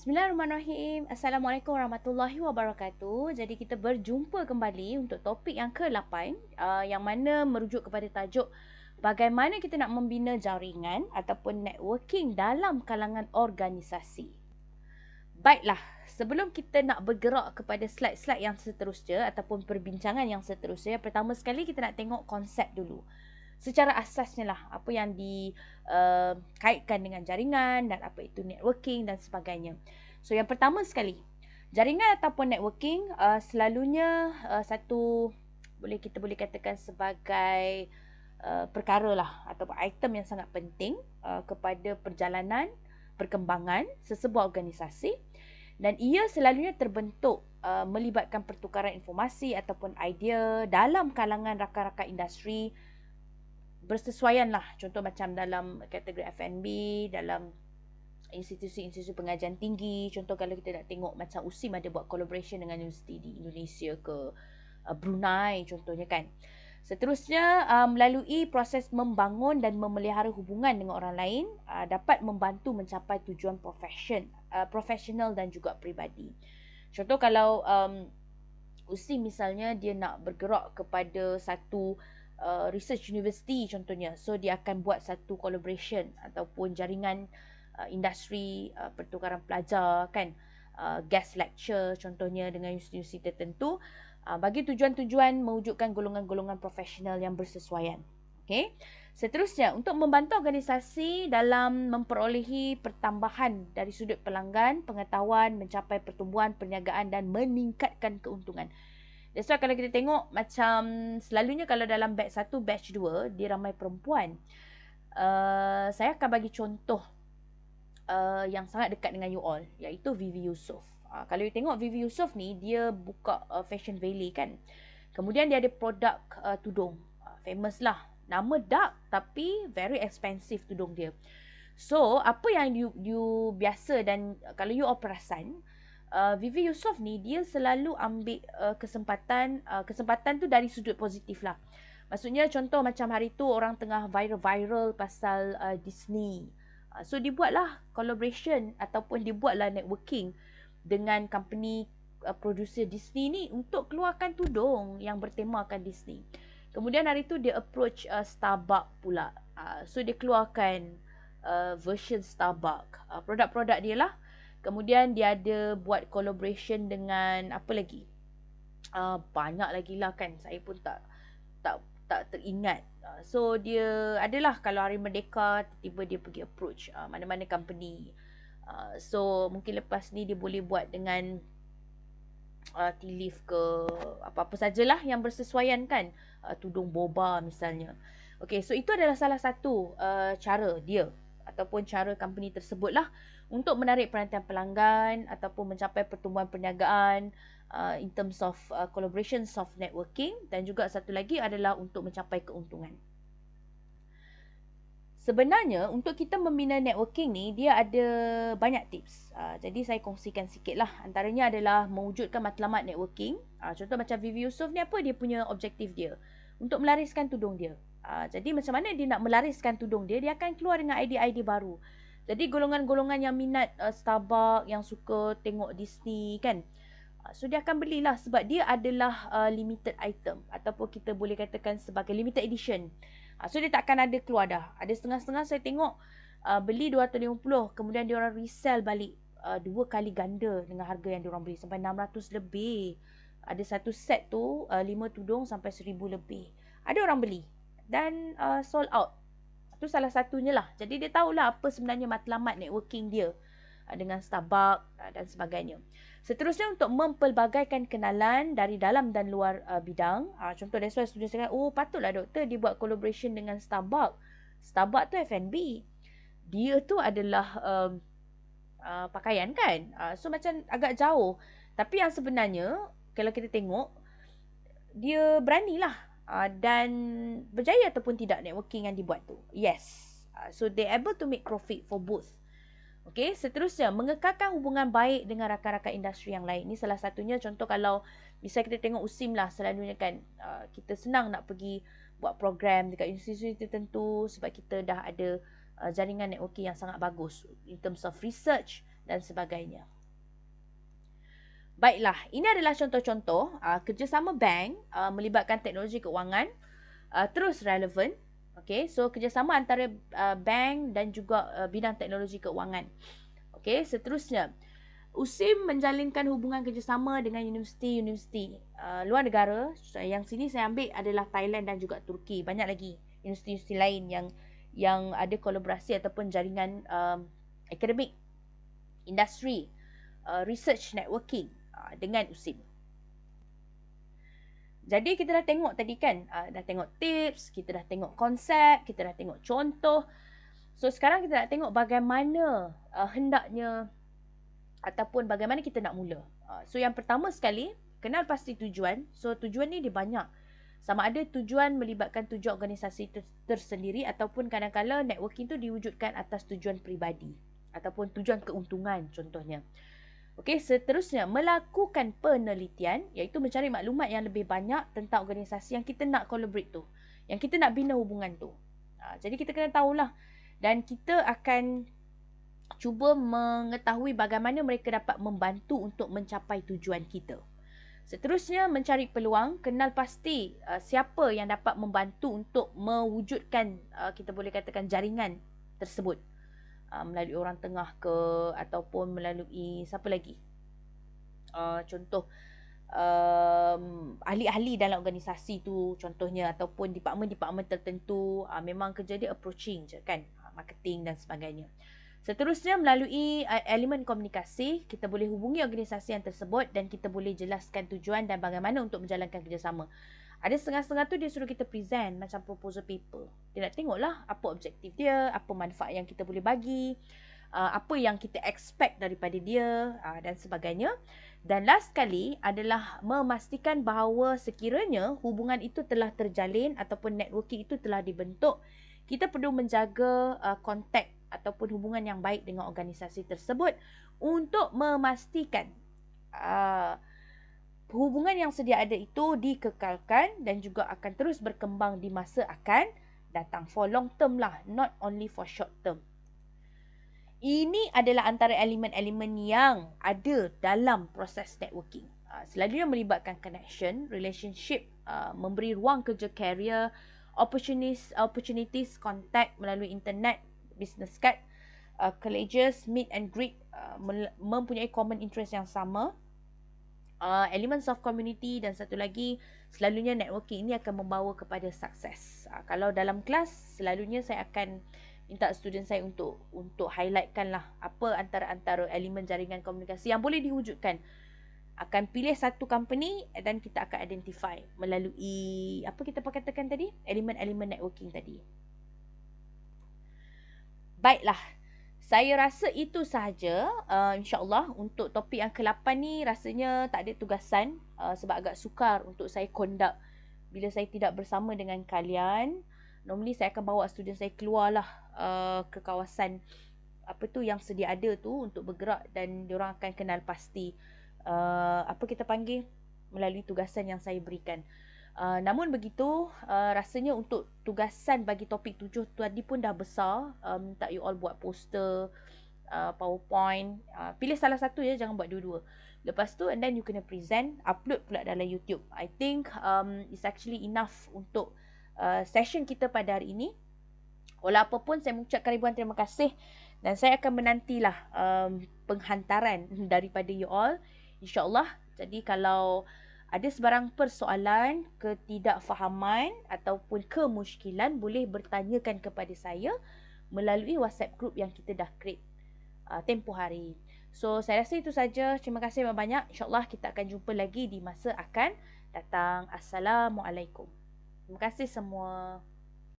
Bismillahirrahmanirrahim. Assalamualaikum warahmatullahi wabarakatuh. Jadi kita berjumpa kembali untuk topik yang ke-8 yang mana merujuk kepada tajuk bagaimana kita nak membina jaringan ataupun networking dalam kalangan organisasi. Baiklah, sebelum kita nak bergerak kepada slide-slide yang seterusnya ataupun perbincangan yang seterusnya, pertama sekali kita nak tengok konsep dulu. Secara asasnya lah apa yang dikaitkan dengan jaringan dan apa itu networking dan sebagainya. So yang pertama sekali, jaringan ataupun networking selalunya satu kita boleh katakan sebagai perkara lah ataupun item yang sangat penting kepada perjalanan perkembangan sesebuah organisasi, dan ia selalunya terbentuk melibatkan pertukaran informasi ataupun idea dalam kalangan rakan-rakan industri bersesuaian lah. Contoh macam dalam kategori F&B, dalam institusi-institusi pengajian tinggi. Contoh kalau kita nak tengok macam USIM ada buat collaboration dengan universiti di Indonesia ke Brunei contohnya kan. Seterusnya melalui proses membangun dan memelihara hubungan dengan orang lain dapat membantu mencapai tujuan profesional dan juga peribadi. Contoh kalau USIM misalnya dia nak bergerak kepada satu research university contohnya, so dia akan buat satu collaboration ataupun jaringan industri pertukaran pelajar kan, guest lecture contohnya dengan institusi tertentu bagi tujuan-tujuan mewujudkan golongan-golongan profesional yang bersesuaian. Okey. Seterusnya, untuk membantu organisasi dalam memperolehi pertambahan dari sudut pelanggan, pengetahuan, mencapai pertumbuhan perniagaan dan meningkatkan keuntungan. That's why kalau kita tengok macam selalunya kalau dalam batch 1, batch 2 dia ramai perempuan. Saya akan bagi contoh yang sangat dekat dengan you all, iaitu Vivi Yusof. Kalau you tengok Vivi Yusof ni, dia buka Fashion Valley kan. Kemudian dia ada produk tudung. Famous lah. Nama dark tapi very expensive tudung dia. So, apa yang you biasa dan kalau you all perasan, Vivi Yusof ni dia selalu ambil kesempatan tu dari sudut positif lah. Maksudnya contoh macam hari tu orang tengah viral pasal Disney. So dibuatlah collaboration ataupun dibuatlah networking dengan company producer Disney ni untuk keluarkan tudung yang bertemakan Disney. Kemudian hari tu dia approach Starbucks pula. So dia keluarkan version Starbucks. Produk-produk dia lah. Kemudian dia ada buat collaboration dengan apa lagi? Banyak lagi lah kan. Saya pun tak teringat. So dia adalah kalau Hari Merdeka tiba-tiba dia pergi approach mana-mana company. So mungkin lepas ni dia boleh buat dengan tea leaf ke apa-apa sajalah yang bersesuaian kan. Tudung boba misalnya. Okay, so itu adalah salah satu cara dia ataupun cara company tersebut lah untuk menarik perhatian pelanggan ataupun mencapai pertumbuhan perniagaan in terms of collaboration, soft networking, dan juga satu lagi adalah untuk mencapai keuntungan. Sebenarnya untuk kita membina networking ni dia ada banyak tips. Jadi saya kongsikan sikit lah. Antaranya adalah mewujudkan matlamat networking. Contoh macam Vivi Yusof ni apa dia punya objektif dia? Untuk melariskan tudung dia. Jadi macam mana dia nak melariskan tudung dia? Dia akan keluar dengan idea-idea baru. Jadi golongan-golongan yang minat Starbucks, yang suka tengok Disney kan, so dia akan belilah sebab dia adalah limited item ataupun kita boleh katakan sebagai limited edition. So dia takkan ada keluar dah. Ada setengah-setengah saya tengok beli 250, kemudian dia orang resell balik 2 kali ganda dengan harga yang dia orang beli sampai 600 lebih. Ada satu set tu 5 tudung sampai 1000 lebih. Ada orang beli dan sold out. Itu salah satunya lah. Jadi dia tahulah apa sebenarnya matlamat networking dia dengan Starbucks dan sebagainya. Seterusnya untuk mempelbagaikan kenalan dari dalam dan luar bidang. Contoh that's why student cakap, oh patutlah doktor dia buat collaboration dengan Starbucks. Starbucks tu F&B. Dia tu adalah pakaian kan. So macam agak jauh. Tapi yang sebenarnya kalau kita tengok, dia beranilah dan berjaya ataupun tidak networking yang dibuat tu. Yes. So they able to make profit for both. Okey, seterusnya mengekalkan hubungan baik dengan rakan-rakan industri yang lain. Ini salah satunya contoh kalau misalnya kita tengok USIM lah selalunya kan, kita senang nak pergi buat program dekat institusi tertentu sebab kita dah ada jaringan networking yang sangat bagus in terms of research dan sebagainya. Baiklah, ini adalah contoh-contoh kerjasama bank melibatkan teknologi keuangan terus relevan. Okay, so kerjasama antara bank dan juga bidang teknologi keuangan. Okay, seterusnya, USIM menjalinkan hubungan kerjasama dengan universiti-universiti luar negara. Yang sini saya ambil adalah Thailand dan juga Turki. Banyak lagi universiti-universiti lain yang ada kolaborasi ataupun jaringan akademik, industri, research networking dengan USIM. Jadi kita dah tengok tadi kan, dah tengok tips, kita dah tengok konsep, kita dah tengok contoh. So sekarang kita nak tengok bagaimana hendaknya ataupun bagaimana kita nak mula. So yang pertama sekali, kenal pasti tujuan. So tujuan ni dia banyak. Sama ada tujuan melibatkan tujuan organisasi tersendiri ataupun kadang-kadang networking tu diwujudkan atas tujuan peribadi ataupun tujuan keuntungan contohnya. Okey, seterusnya melakukan penelitian iaitu mencari maklumat yang lebih banyak tentang organisasi yang kita nak collaborate tu, yang kita nak bina hubungan tu. Jadi kita kena tahulah dan kita akan cuba mengetahui bagaimana mereka dapat membantu untuk mencapai tujuan kita. Seterusnya mencari peluang, kenal pasti siapa yang dapat membantu untuk mewujudkan kita boleh katakan jaringan tersebut. Melalui orang tengah ke ataupun melalui siapa lagi? Contoh ahli-ahli dalam organisasi tu contohnya ataupun department-department tertentu memang kerja dia approaching je kan, marketing dan sebagainya. Seterusnya melalui elemen komunikasi kita boleh hubungi organisasi yang tersebut dan kita boleh jelaskan tujuan dan bagaimana untuk menjalankan kerjasama. Ada setengah-setengah tu dia suruh kita present macam proposal paper. Dia nak tengoklah apa objektif dia, apa manfaat yang kita boleh bagi, apa yang kita expect daripada dia dan sebagainya. Dan last sekali adalah memastikan bahawa sekiranya hubungan itu telah terjalin ataupun networking itu telah dibentuk, kita perlu menjaga kontak ataupun hubungan yang baik dengan organisasi tersebut untuk memastikan hubungan yang sedia ada itu dikekalkan dan juga akan terus berkembang di masa akan datang. For long term lah, not only for short term. Ini adalah antara elemen-elemen yang ada dalam proses networking. Selalunya melibatkan connection, relationship, memberi ruang kerja career, opportunities, contact melalui internet, business card, colleges, meet and greet, mempunyai common interest yang sama, elements of community dan satu lagi selalunya networking ini akan membawa kepada sukses. Kalau dalam kelas selalunya saya akan minta student saya untuk highlightkan lah apa antara elemen jaringan komunikasi yang boleh diwujudkan. Akan pilih satu company dan kita akan identify melalui apa kita katakan tadi, elemen-elemen networking tadi. Baiklah, saya rasa itu sahaja insyaAllah untuk topik yang ke-8 ni. Rasanya tak ada tugasan sebab agak sukar untuk saya conduct bila saya tidak bersama dengan kalian. Normally saya akan bawa student saya keluarlah ke kawasan apa tu yang sedia ada tu untuk bergerak dan diorang akan kenal pasti apa kita panggil melalui tugasan yang saya berikan. Namun begitu, rasanya untuk tugasan bagi topik 7 tadi pun dah besar. Minta you all buat poster, PowerPoint. Pilih salah satu ya, jangan buat dua-dua. Lepas tu, and then you kena present, upload pula dalam YouTube. I think it's actually enough untuk session kita pada hari ini. Walau apapun, saya mengucapkan ribuan terima kasih. Dan saya akan menantilah penghantaran daripada you all. InsyaAllah. Jadi kalau ada sebarang persoalan, ketidakfahaman ataupun kemusykilan, boleh bertanyakan kepada saya melalui WhatsApp group yang kita dah create tempoh hari. So, saya rasa itu saja. Terima kasih banyak-banyak. InsyaAllah kita akan jumpa lagi di masa akan datang. Assalamualaikum. Terima kasih semua.